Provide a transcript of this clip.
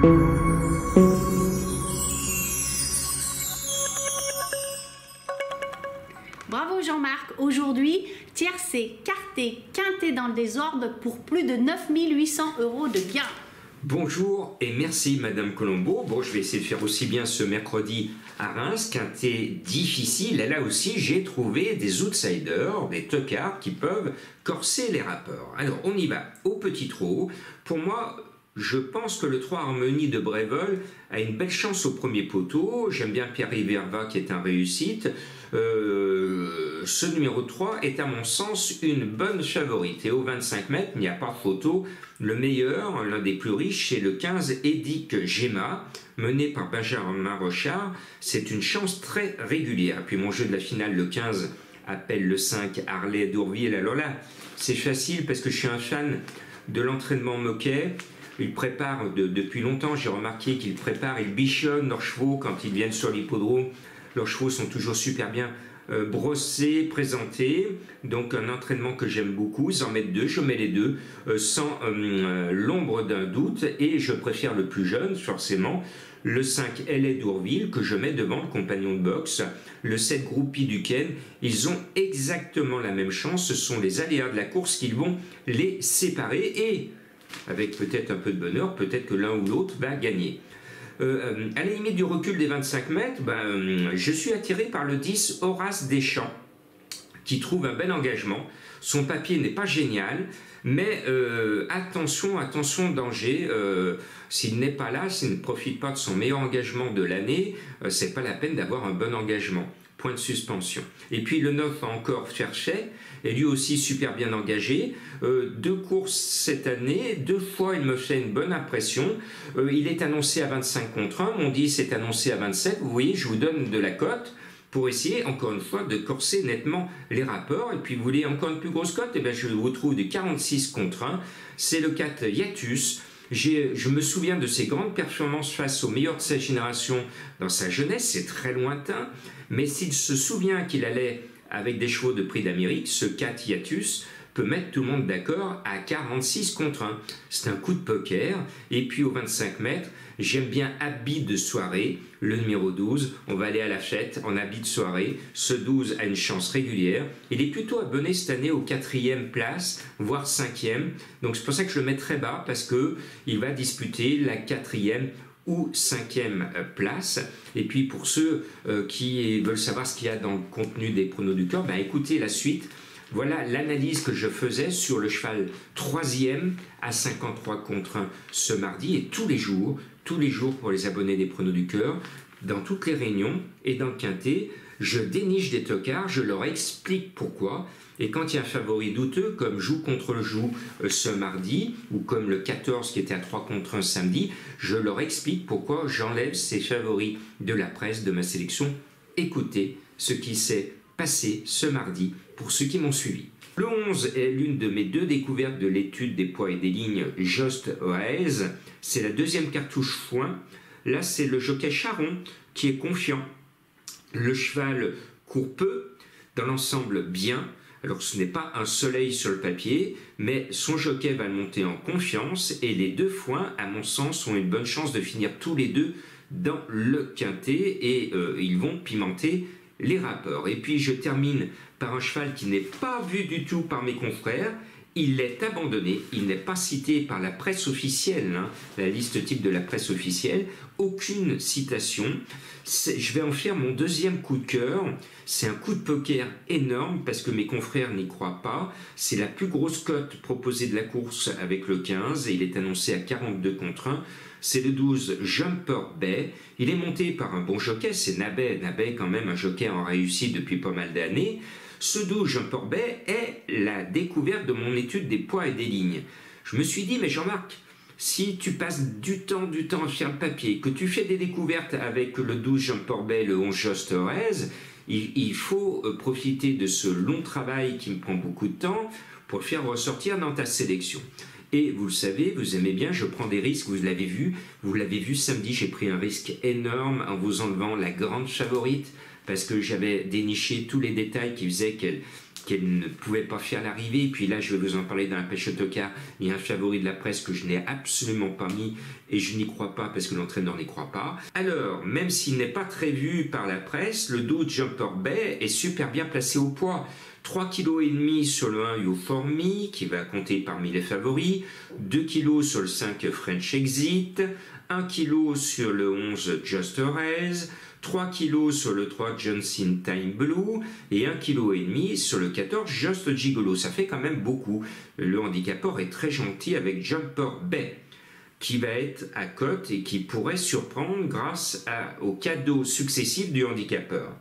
Bravo Jean-Marc, aujourd'hui, tiercé, quarté, quinté dans le désordre pour plus de 9 800 € de gains. Bonjour et merci Madame Colombo. Bon, je vais essayer de faire aussi bien ce mercredi à Reims, quinté difficile. Et là aussi, j'ai trouvé des outsiders, des tocards qui peuvent corser les rapports. Alors, on y va au petit trot. Pour moi, je pense que le 3 Harmonie de Brévol a une belle chance au premier poteau. J'aime bien Pierre-Yves Herva qui est un réussite. Ce numéro 3 est à mon sens une bonne favorite. Et au 25 mètres, il n'y a pas photo. Le meilleur, l'un des plus riches, c'est le 15 Edic Gemma, mené par Benjamin Rochard. C'est une chance très régulière. Puis mon jeu de la finale, le 15, appelle le 5 Harley d'Ourville. Alors là, c'est facile parce que je suis un fan de l'entraînement moquet. Ils préparent depuis longtemps, j'ai remarqué qu'ils préparent, ils bichonnent leurs chevaux quand ils viennent sur l'hippodrome. Leurs chevaux sont toujours super bien brossés, présentés. Donc un entraînement que j'aime beaucoup. Ils en mettent deux, je mets les deux sans l'ombre d'un doute. Et je préfère le plus jeune, forcément, le 5 LA d'Ourville que je mets devant le compagnon de boxe. Le 7 Groupie Duquesne, ils ont exactement la même chance. Ce sont les aléas de la course qui vont les séparer. Et avec peut-être un peu de bonheur, peut-être que l'un ou l'autre va gagner. À la limite du recul des 25 mètres, je suis attiré par le 10 Horace Deschamps, qui trouve un bel engagement. Son papier n'est pas génial, mais attention, danger. S'il n'est pas là, s'il ne profite pas de son meilleur engagement de l'année, c'est pas la peine d'avoir un bon engagement. Point de suspension. Et puis le 9 encore Ferchet, est lui aussi super bien engagé. 2 courses cette année, 2 fois il me fait une bonne impression. Il est annoncé à 25 contre 1, mon 10 est annoncé à 27. Vous voyez, je vous donne de la cote pour essayer encore une fois de corser nettement les rapports. Et puis vous voulez encore une plus grosse cote, et bien je vous trouve du 46 contre 1. C'est le 4 Yatus. Je me souviens de ses grandes performances face aux meilleurs de sa génération dans sa jeunesse, c'est très lointain, mais s'il se souvient qu'il allait avec des chevaux de prix d'Amérique, ce 4 Hiatus peut mettre tout le monde d'accord à 46 contre 1. C'est un coup de poker. Et puis au 25 mètres, j'aime bien habit de soirée, le numéro 12. On va aller à la fête en habit de soirée. Ce 12 a une chance régulière. Il est plutôt abonné cette année aux 4e place, voire 5e. Donc c'est pour ça que je le mets très bas, parce qu'il va disputer la 4e ou 5e place. Et puis pour ceux qui veulent savoir ce qu'il y a dans le contenu des pronos du cœur, écoutez la suite. Voilà l'analyse que je faisais sur le cheval 3e à 53 contre 1 ce mardi, et tous les jours pour les abonnés des pronos du cœur, dans toutes les réunions et dans le quintet, je déniche des tocards, je leur explique pourquoi. Et quand il y a un favori douteux, comme joue contre joue ce mardi, ou comme le 14 qui était à 3 contre 1 samedi, je leur explique pourquoi j'enlève ces favoris de la presse de ma sélection. Écoutez ce qui s'est passé ce mardi pour ceux qui m'ont suivi. Le 11 est l'une de mes 2 découvertes de l'étude des poids et des lignes Just Oaez. C'est la 2e cartouche foin. Là, c'est le jockey Charon qui est confiant. Le cheval court peu, dans l'ensemble bien. Alors ce n'est pas un soleil sur le papier, mais son jockey va le monter en confiance, et les 2 foins, à mon sens, ont une bonne chance de finir tous les 2 dans le quintet, et ils vont pimenter les rapports. Et puis je termine par un cheval qui n'est pas vu du tout par mes confrères. Il est abandonné, il n'est pas cité par la presse officielle, la liste type de la presse officielle, aucune citation. Je vais en faire mon 2e coup de cœur. C'est un coup de poker énorme parce que mes confrères n'y croient pas. C'est la plus grosse cote proposée de la course avec le 15, et il est annoncé à 42 contre 1. C'est le 12 Jumper Bay. Il est monté par un bon jockey, c'est Nabet. Nabet, quand même, un jockey en réussite depuis pas mal d'années. Ce 12 Jumper Bay est la découverte de mon étude des poids et des lignes. Je me suis dit, mais Jean-Marc, si tu passes du temps à faire le papier, que tu fais des découvertes avec le 12 Jumper Bay, le 11 Just Oaez, il faut profiter de ce long travail qui me prend beaucoup de temps pour le faire ressortir dans ta sélection. Et vous le savez, vous aimez bien, je prends des risques, vous l'avez vu samedi, j'ai pris un risque énorme en vous enlevant la grande favorite, parce que j'avais déniché tous les détails qui faisaient qu'elle qu'elle ne pouvait pas faire l'arrivée. Puis là, je vais vous en parler dans la pêche autocar. Il y a un favori de la presse que je n'ai absolument pas mis et je n'y crois pas parce que l'entraîneur n'y croit pas. Alors, même s'il n'est pas très vu par la presse, le 12 Jumper Bay est super bien placé au poids. 3,5 kg sur le 1 You For Me, qui va compter parmi les favoris, 2 kg sur le 5 French Exit, 1 kg sur le 11 Just a Race, 3 kg sur le 3 Johnson Time Blue et 1,5 kg sur le 14 Just Gigolo. Ça fait quand même beaucoup. Le handicapeur est très gentil avec Jumper Bay, qui va être à cote et qui pourrait surprendre grâce aux cadeaux successifs du handicapeur.